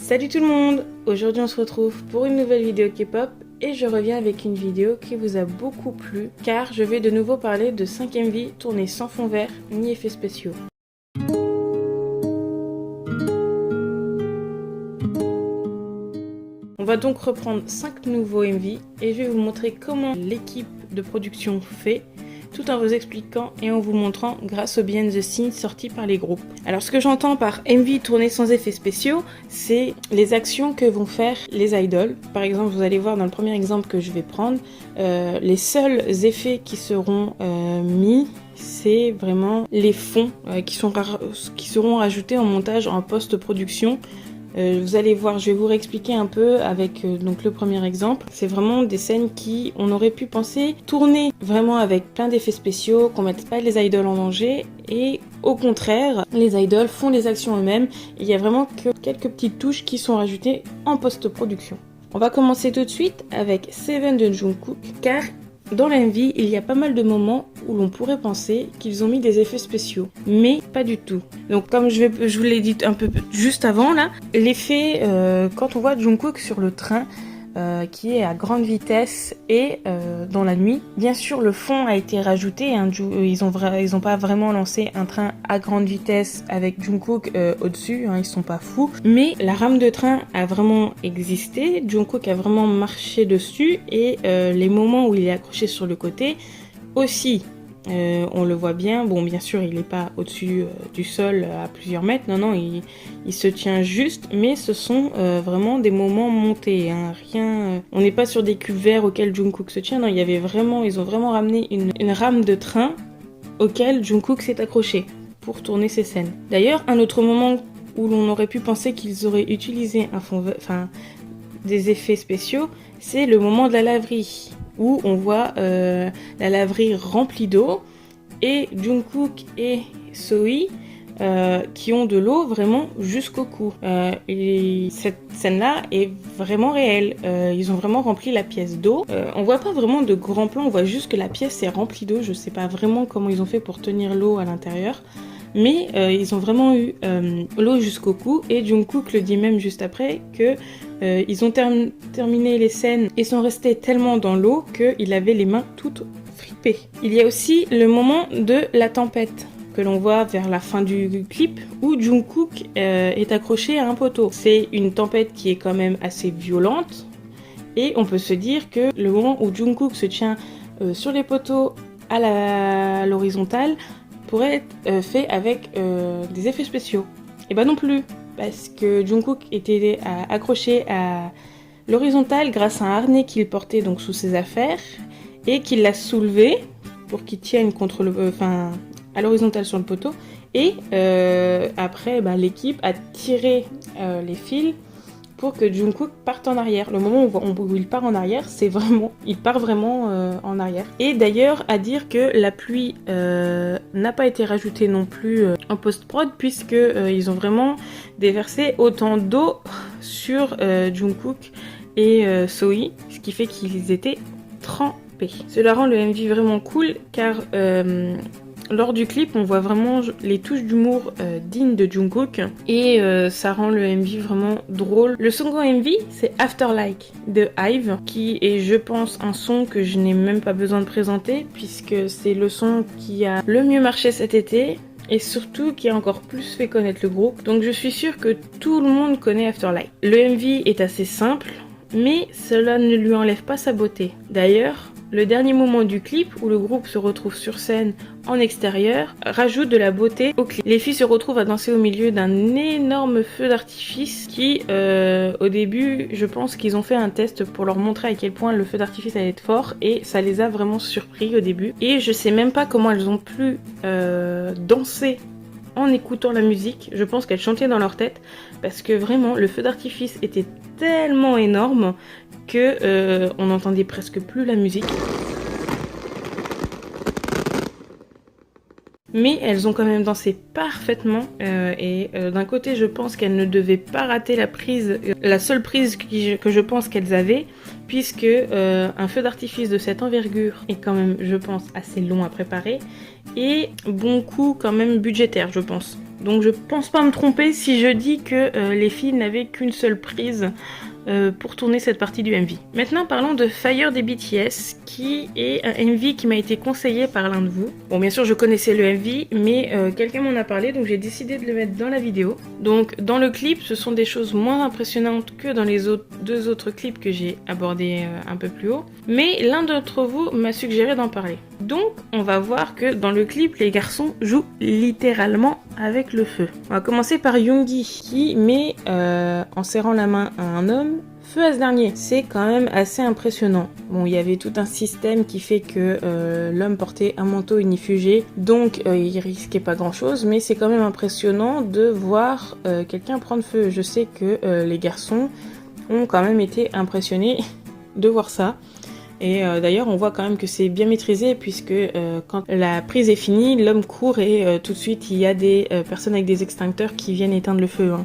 Salut tout le monde! Aujourd'hui on se retrouve pour une nouvelle vidéo K-pop et je reviens avec une vidéo qui vous a beaucoup plu car je vais de nouveau parler de 5 MV tournés sans fond vert ni effets spéciaux. On va donc reprendre 5 nouveaux MV et je vais vous montrer comment l'équipe de production fait, tout en vous expliquant et en vous montrant grâce aux behind the scenes sortis par les groupes. Alors ce que j'entends par MV tourné sans effets spéciaux, c'est les actions que vont faire les idoles. Par exemple, vous allez voir dans le premier exemple que je vais prendre, les seuls effets qui seront mis, c'est vraiment les fonds qui seront rajoutés en montage en post-production. Vous allez voir, je vais vous réexpliquer un peu avec donc le premier exemple. C'est vraiment des scènes qui, on aurait pu penser, tourner vraiment avec plein d'effets spéciaux, qu'on mette pas les idoles en danger, et au contraire, les idoles font les actions eux-mêmes. Il y a vraiment que quelques petites touches qui sont rajoutées en post-production. On va commencer tout de suite avec Seven de Jungkook, car dans l'MV, il y a pas mal de moments où l'on pourrait penser qu'ils ont mis des effets spéciaux, mais pas du tout. Donc comme je vous l'ai dit un peu juste avant là, l'effet quand on voit Jungkook sur le train qui est à grande vitesse et dans la nuit, bien sûr le fond a été rajouté, hein, ils ont pas vraiment lancé un train à grande vitesse avec Jungkook au-dessus, hein, ils sont pas fous, mais la rame de train a vraiment existé, Jungkook a vraiment marché dessus et les moments où il est accroché sur le côté aussi. On le voit bien, bon bien sûr il n'est pas au-dessus du sol à plusieurs mètres, non, il se tient juste, mais ce sont vraiment des moments montés, hein, rien, on n'est pas sur des cubes verts auxquels Jungkook se tient, non, ils ont vraiment ramené une rame de train auquel Jungkook s'est accroché pour tourner ces scènes. D'ailleurs, un autre moment où l'on aurait pu penser qu'ils auraient utilisé des effets spéciaux, c'est le moment de la laverie, où on voit la laverie remplie d'eau et Jungkook et Sohee qui ont de l'eau vraiment jusqu'au cou. Et cette scène-là est vraiment réelle. Ils ont vraiment rempli la pièce d'eau. On voit pas vraiment de grands plans, on voit juste que la pièce est remplie d'eau. Je sais pas vraiment comment ils ont fait pour tenir l'eau à l'intérieur. Mais ils ont vraiment eu l'eau jusqu'au cou et Jungkook le dit même juste après que ils ont terminé les scènes et sont restés tellement dans l'eau qu'il avait les mains toutes fripées. Il y a aussi le moment de la tempête que l'on voit vers la fin du clip où Jungkook est accroché à un poteau. C'est une tempête qui est quand même assez violente et on peut se dire que le moment où Jungkook se tient sur les poteaux à l'horizontale pourrait être fait avec des effets spéciaux. Et bah non plus, parce que Jungkook était accroché à l'horizontale grâce à un harnais qu'il portait donc sous ses affaires et qu'il l'a soulevé pour qu'il tienne contre à l'horizontale sur le poteau. Et après, l'équipe a tiré les fils pour que Jungkook parte en arrière. Le moment où il part en arrière, il part vraiment en arrière. Et d'ailleurs, à dire que la pluie n'a pas été rajoutée non plus en post-prod, puisque ils ont vraiment déversé autant d'eau sur Jungkook et Sohee, ce qui fait qu'ils étaient trempés. Cela rend le MV vraiment cool, car lors du clip, on voit vraiment les touches d'humour dignes de Jungkook et ça rend le MV vraiment drôle. Le second MV, c'est Afterlife de IVE, qui est, je pense, un son que je n'ai même pas besoin de présenter puisque c'est le son qui a le mieux marché cet été et surtout qui a encore plus fait connaître le groupe. Donc je suis sûre que tout le monde connaît Afterlife. Le MV est assez simple, mais cela ne lui enlève pas sa beauté. D'ailleurs, le dernier moment du clip, où le groupe se retrouve sur scène en extérieur, rajoute de la beauté au clip. Les filles se retrouvent à danser au milieu d'un énorme feu d'artifice qui, au début, je pense qu'ils ont fait un test pour leur montrer à quel point le feu d'artifice allait être fort et ça les a vraiment surpris au début. Et je sais même pas comment elles ont pu danser en écoutant la musique. Je pense qu'elles chantaient dans leur tête parce que vraiment le feu d'artifice était tellement énorme que on n'entendait presque plus la musique. Mais elles ont quand même dansé parfaitement et d'un côté je pense qu'elles ne devaient pas rater la seule prise que je pense qu'elles avaient, puisque un feu d'artifice de cette envergure est quand même, je pense, assez long à préparer et bon coup quand même budgétaire, je pense. Donc je pense pas me tromper si je dis que les filles n'avaient qu'une seule prise pour tourner cette partie du MV. Maintenant parlons de Fire des BTS, qui est un MV qui m'a été conseillé par l'un de vous. Bon, bien sûr je connaissais le MV, mais quelqu'un m'en a parlé, donc j'ai décidé de le mettre dans la vidéo. Donc dans le clip, ce sont des choses moins impressionnantes que dans les deux autres clips que j'ai abordés un peu plus haut, mais l'un d'entre vous m'a suggéré d'en parler. Donc on va voir que dans le clip, les garçons jouent littéralement avec le feu. On va commencer par Yoongi, qui met en serrant la main à un homme feu à ce dernier. C'est quand même assez impressionnant. Bon, il y avait tout un système qui fait que l'homme portait un manteau ignifugé, donc il risquait pas grand chose, mais c'est quand même impressionnant de voir quelqu'un prendre feu. Je sais que les garçons ont quand même été impressionnés de voir ça. Et d'ailleurs, on voit quand même que c'est bien maîtrisé, puisque quand la prise est finie, l'homme court et tout de suite, il y a des personnes avec des extincteurs qui viennent éteindre le feu. Hein.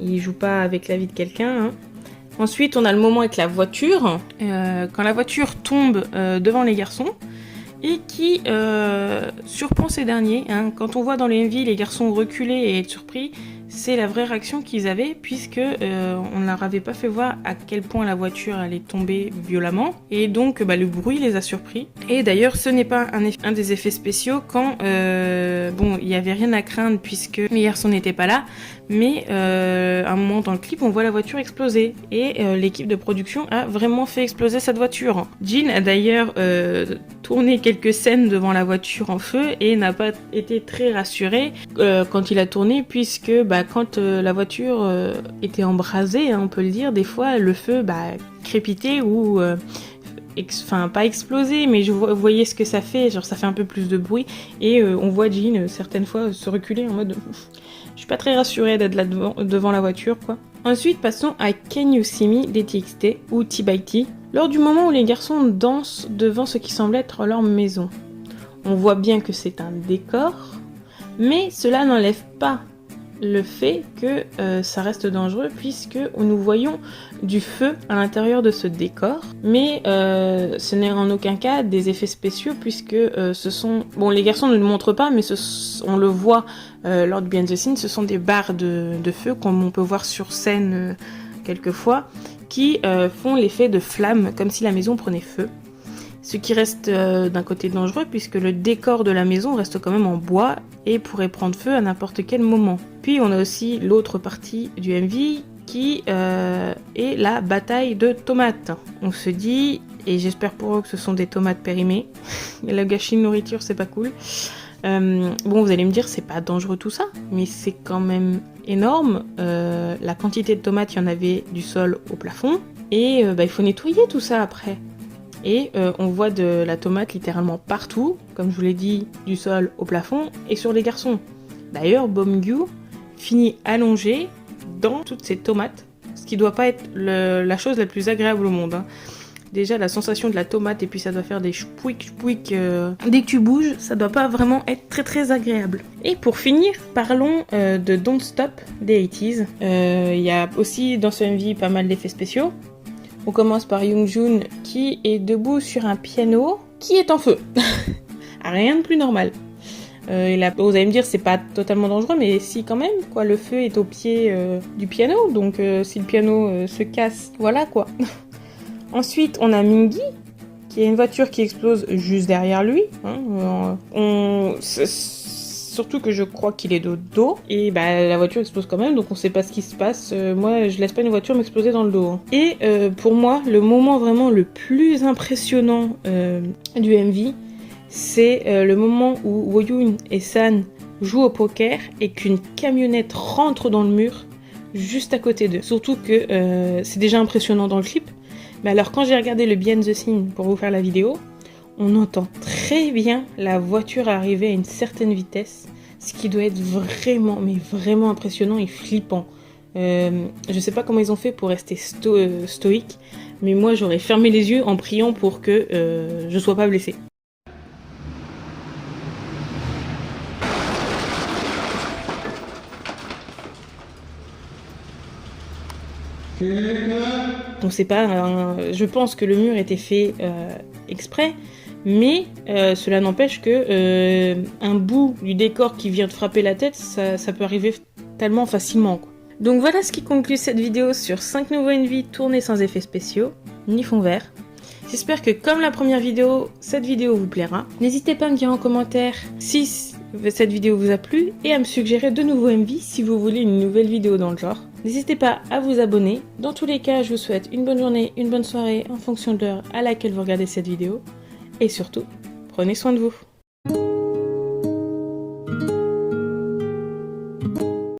Il joue pas avec la vie de quelqu'un. Hein. Ensuite, on a le moment avec la voiture, quand la voiture tombe devant les garçons et qui surprend ces derniers. Hein. Quand on voit dans les MV les garçons reculer et être surpris, c'est la vraie réaction qu'ils avaient, puisque on ne leur avait pas fait voir à quel point la voiture allait tomber violemment, et donc le bruit les a surpris. Et d'ailleurs, ce n'est pas un des effets spéciaux quand bon, il n'y avait rien à craindre puisque les garçons n'étaient pas là, mais à un moment dans le clip, on voit la voiture exploser, et l'équipe de production a vraiment fait exploser cette voiture. Jin a d'ailleurs tourné quelques scènes devant la voiture en feu et n'a pas été très rassuré quand il a tourné, puisque quand la voiture était embrasée, hein, on peut le dire, des fois le feu crépitait ou enfin pas exploser, mais vous voyez ce que ça fait, genre ça fait un peu plus de bruit, et on voit Jin certaines fois se reculer en mode je suis pas très rassurée d'être là devant la voiture quoi. Ensuite passons à Can You See Me des TXT ou T by T, lors du moment où les garçons dansent devant ce qui semble être leur maison. On voit bien que c'est un décor, mais cela n'enlève pas le fait que ça reste dangereux, puisque nous voyons du feu à l'intérieur de ce décor, mais ce n'est en aucun cas des effets spéciaux, puisque ce sont... Bon, les garçons ne le montrent pas, mais on le voit lors de Behind the Scenes, ce sont des barres de feu, comme on peut voir sur scène quelquefois, qui font l'effet de flamme, comme si la maison prenait feu. Ce qui reste d'un côté dangereux, puisque le décor de la maison reste quand même en bois et pourrait prendre feu à n'importe quel moment. Puis on a aussi l'autre partie du MV qui est la bataille de tomates. On se dit, et j'espère pour eux que ce sont des tomates périmées, le gâchis de nourriture c'est pas cool. Bon, vous allez me dire c'est pas dangereux tout ça, mais c'est quand même énorme. La quantité de tomates, il y en avait du sol au plafond, et il faut nettoyer tout ça après. Et on voit de la tomate littéralement partout, comme je vous l'ai dit, du sol au plafond et sur les garçons. D'ailleurs, Beomgyu finit allongé dans toutes ces tomates, ce qui doit pas être la chose la plus agréable au monde. Hein. Déjà, la sensation de la tomate, et puis ça doit faire des chpouic dès que tu bouges, ça doit pas vraiment être très très agréable. Et pour finir, parlons de Don't Stop des 80s. Il y a aussi dans ce MV pas mal d'effets spéciaux. On commence par Yoongjun qui est debout sur un piano qui est en feu. Rien de plus normal. Vous allez me dire c'est pas totalement dangereux, mais si quand même, quoi. Le feu est au pied du piano, donc si le piano se casse, voilà quoi. Ensuite, on a Mingi, qui a une voiture qui explose juste derrière lui. Hein. Surtout que je crois qu'il est de dos, et la voiture explose quand même, donc on sait pas ce qui se passe. Moi, je laisse pas une voiture m'exploser dans le dos. Hein. Et pour moi, le moment vraiment le plus impressionnant du MV, c'est le moment où Woyun et San jouent au poker et qu'une camionnette rentre dans le mur juste à côté d'eux. Surtout que c'est déjà impressionnant dans le clip, mais alors quand j'ai regardé le Behind the Scene pour vous faire la vidéo, on entend très bien la voiture arriver à une certaine vitesse, ce qui doit être vraiment, mais vraiment impressionnant et flippant. Je sais pas comment ils ont fait pour rester stoïque, mais moi j'aurais fermé les yeux en priant pour que je sois pas blessée. Donc c'est pas je pense que le mur était fait exprès, mais cela n'empêche que un bout du décor qui vient de frapper la tête, ça peut arriver tellement facilement, quoi. Donc voilà ce qui conclut cette vidéo sur 5 nouveaux Envy tournés sans effets spéciaux, ni fond vert. J'espère que comme la première vidéo, cette vidéo vous plaira. N'hésitez pas à me dire en commentaire si cette vidéo vous a plu et à me suggérer de nouveaux Envy si vous voulez une nouvelle vidéo dans le genre. N'hésitez pas à vous abonner. Dans tous les cas, je vous souhaite une bonne journée, une bonne soirée en fonction de l'heure à laquelle vous regardez cette vidéo. Et surtout, prenez soin de vous.